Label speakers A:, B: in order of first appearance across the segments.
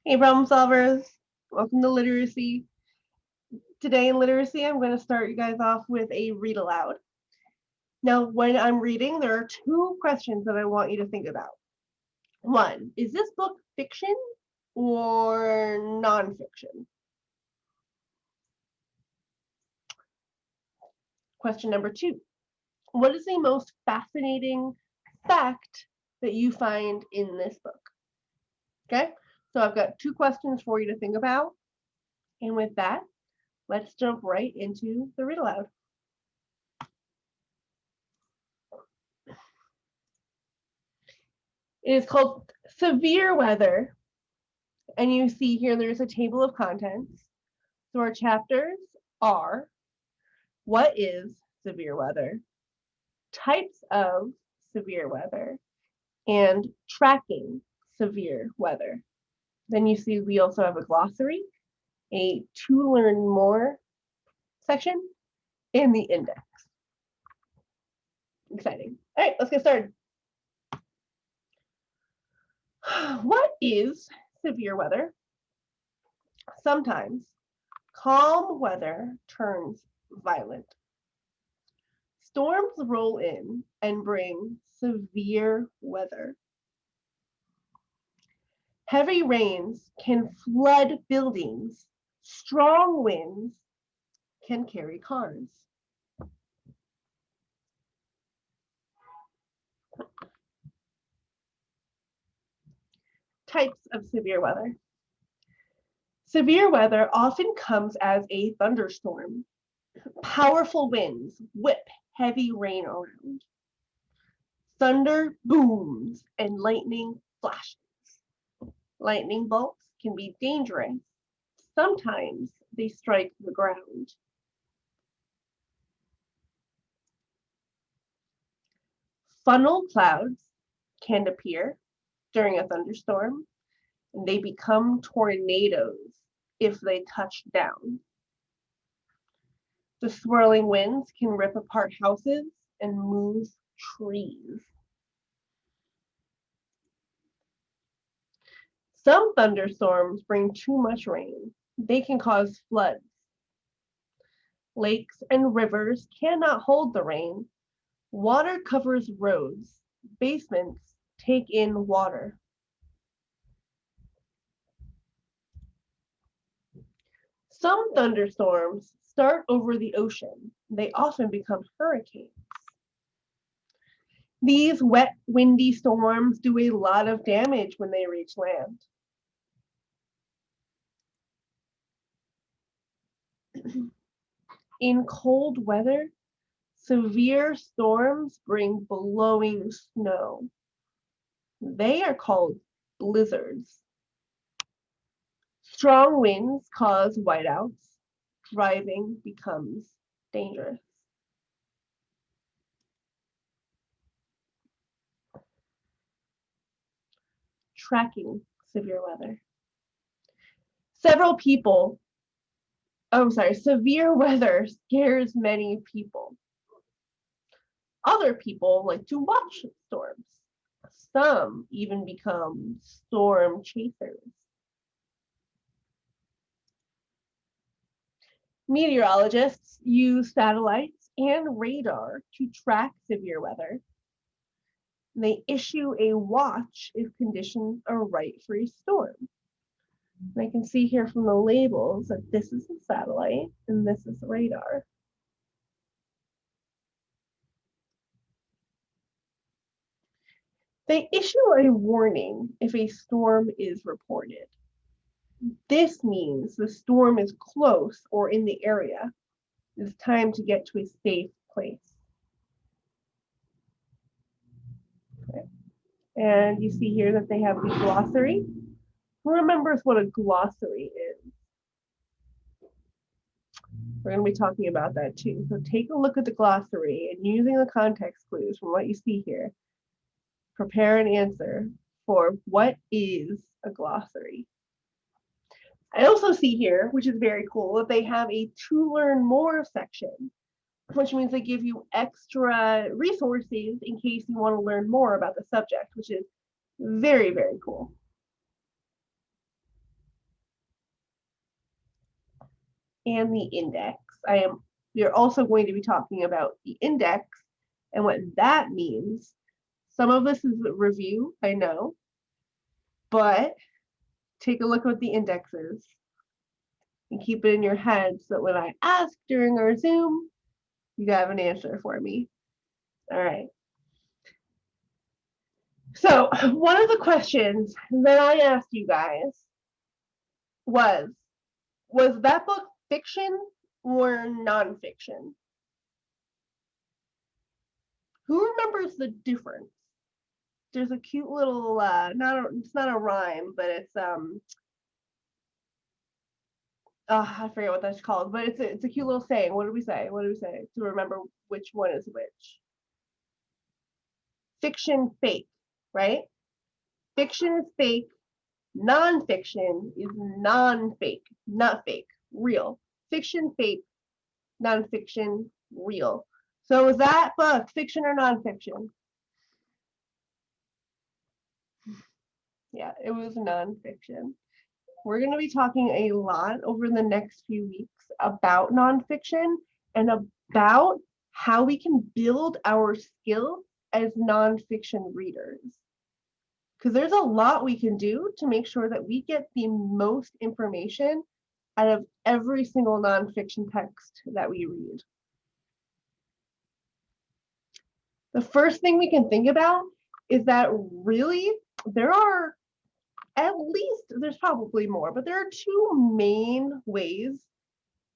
A: Hey, problem solvers. Welcome to literacy. Today in literacy, I'm going to start you guys off with a read aloud. Now, when I'm reading, there are two questions that I want you to think about. One, is this book fiction or nonfiction? Question number two, what is the most fascinating fact that you find in this book? Okay, so I've got two questions for you to think about. And with that, let's jump right into the read aloud. It is called Severe Weather. And you see here there's a table of contents. So our chapters are what is severe weather, types of severe weather, and tracking severe weather. Then you see we also have a glossary, a to learn more section, and the index. Exciting. All right, let's get started. What is severe weather? Sometimes calm weather turns violent. Storms roll in and bring severe weather. Heavy rains can flood buildings. Strong winds can carry cars. Types of severe weather. Severe weather often comes as a thunderstorm. Powerful winds whip heavy rain around. Thunder booms and lightning flashes. Lightning bolts can be dangerous. Sometimes they strike the ground. Funnel clouds can appear during a thunderstorm, and they become tornadoes if they touch down. The swirling winds can rip apart houses and move trees. Some thunderstorms bring too much rain. They can cause floods. Lakes and rivers cannot hold the rain. Water covers roads. Basements take in water. Some thunderstorms start over the ocean. They often become hurricanes. These wet, windy storms do a lot of damage when they reach land. In cold weather, severe storms bring blowing snow. They are called blizzards. Strong winds cause whiteouts. Driving becomes dangerous. Tracking severe weather. Severe weather scares many people. Other people like to watch storms. Some even become storm chasers. Meteorologists use satellites and radar to track severe weather. They issue a watch if conditions are right for a storm. And I can see here from the labels that this is a satellite and this is the radar. They issue a warning if a storm is reported. This means the storm is close or in the area. It's time to get to a safe place. Okay. And you see here that they have the glossary. Who remembers what a glossary is? We're going to be talking about that too. So take a look at the glossary and using the context clues from what you see here, prepare an answer for what is a glossary. I also see here, which is very cool, that they have a to learn more section, which means they give you extra resources in case you want to learn more about the subject, which is very, very cool. and the index. We are also going to be talking about the index and what that means. Some of this is a review, I know, but take a look at what the index is and keep it in your head so that when I ask during our Zoom, you have an answer for me. All right. So one of the questions that I asked you guys was that book fiction or nonfiction? Who remembers the difference? There's a cute little it's not a rhyme, but it's I forget what that's called, but it's a cute little saying. What do we say? What do we say to remember which one is which? Fiction, fake, right? Fiction is fake. Nonfiction is non-fake, not fake, real. Fiction, fake. Nonfiction, real. So is that book fiction or nonfiction? Yeah, it was nonfiction. We're going to be talking a lot over the next few weeks about nonfiction and about how we can build our skills as nonfiction readers. Because there's a lot we can do to make sure that we get the most information out of every single nonfiction text that we read. The first thing we can think about is that really there are there's probably more, but there are two main ways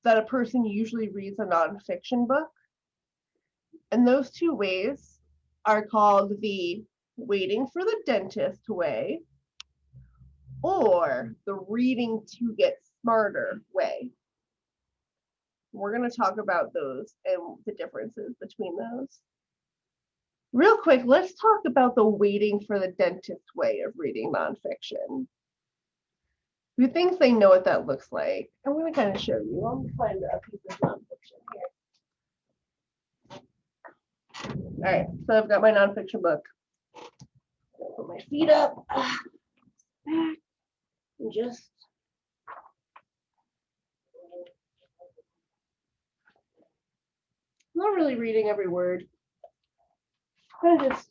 A: that a person usually reads a nonfiction book. And those two ways are called the waiting for the dentist way or the reading to get smarter way. We're going to talk about those and the differences between those. Real quick, let's talk about the waiting for the dentist way of reading nonfiction. Who thinks they know what that looks like? I'm going to kind of show you. Let me find a piece of nonfiction here. All right, so I've got my nonfiction book. Put my feet up, back, and just I'm not really reading every word. I'm just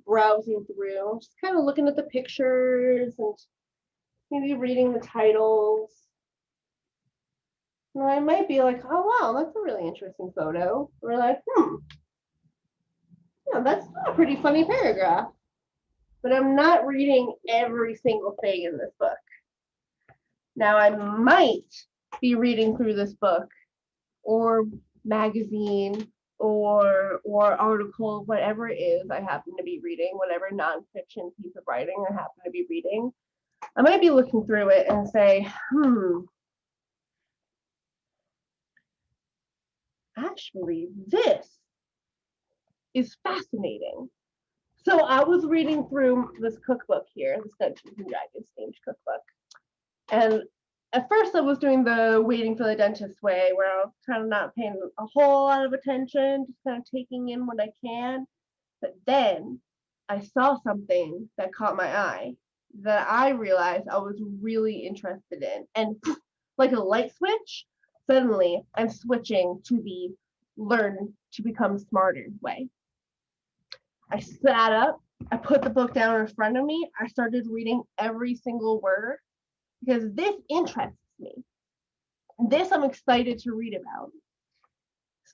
A: browsing through, just kind of looking at the pictures and maybe reading the titles. And I might be like, oh wow, that's a really interesting photo. Or like, yeah, that's a pretty funny paragraph. But I'm not reading every single thing in this book. Now I might be reading through this book or magazine or article, whatever it is I happen to be reading, whatever nonfiction piece of writing I happen to be reading. I might be looking through it and say, actually, this is fascinating. So I was reading through this cookbook here, this Dungeons and Dragons themed cookbook. And at first I was doing the waiting for the dentist way, where I was kind of not paying a whole lot of attention, just kind of taking in what I can. But then I saw something that caught my eye that I realized I was really interested in. And like a light switch, suddenly I'm switching to the learn to become smarter way. I sat up, I put the book down in front of me, I started reading every single word because this interests me. This I'm excited to read about.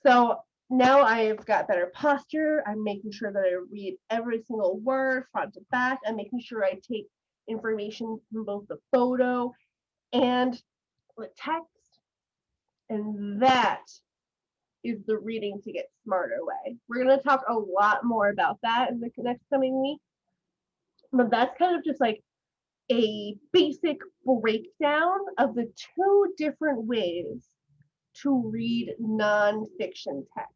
A: So now I've got better posture. I'm making sure that I read every single word front to back. I'm making sure I take information from both the photo and the text. And that is the reading to get smarter way. We're going to talk a lot more about that in the next coming week. But that's kind of just like a basic breakdown of the two different ways to read nonfiction text.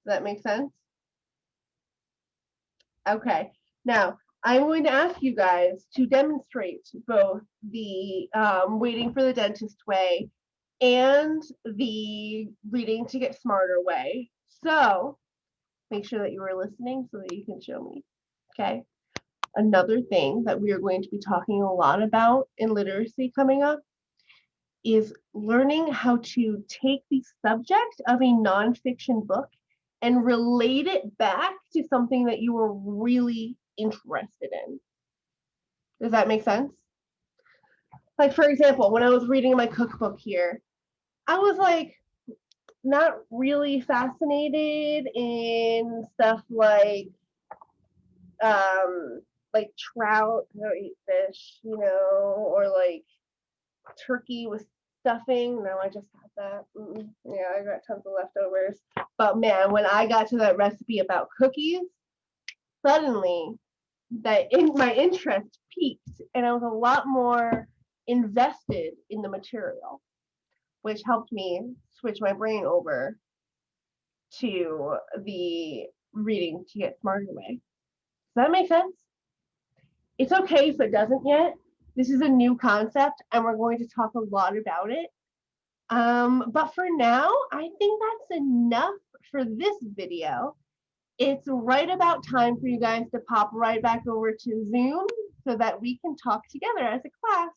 A: Does that make sense? Okay. Now, I'm going to ask you guys to demonstrate both the waiting for the dentist way and the reading to get smarter way. So make sure that you are listening so that you can show me. Okay. Another thing that we are going to be talking a lot about in literacy coming up is learning how to take the subject of a nonfiction book and relate it back to something that you were really interested in. Does that make sense? Like, for example, when I was reading my cookbook here, I was like not really fascinated in stuff like trout, I don't eat fish, or like turkey with stuffing. No, I just had that. Yeah, I got tons of leftovers. But man, when I got to that recipe about cookies, suddenly my interest peaked and I was a lot more invested in the material, which helped me switch my brain over to the reading to get smarter way. Does that make sense? It's okay if it doesn't yet. This is a new concept and we're going to talk a lot about it. But for now, I think that's enough for this video. It's right about time for you guys to pop right back over to Zoom so that we can talk together as a class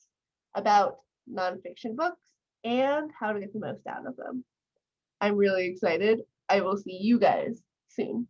A: about nonfiction books and how to get the most out of them. I'm really excited. I will see you guys soon.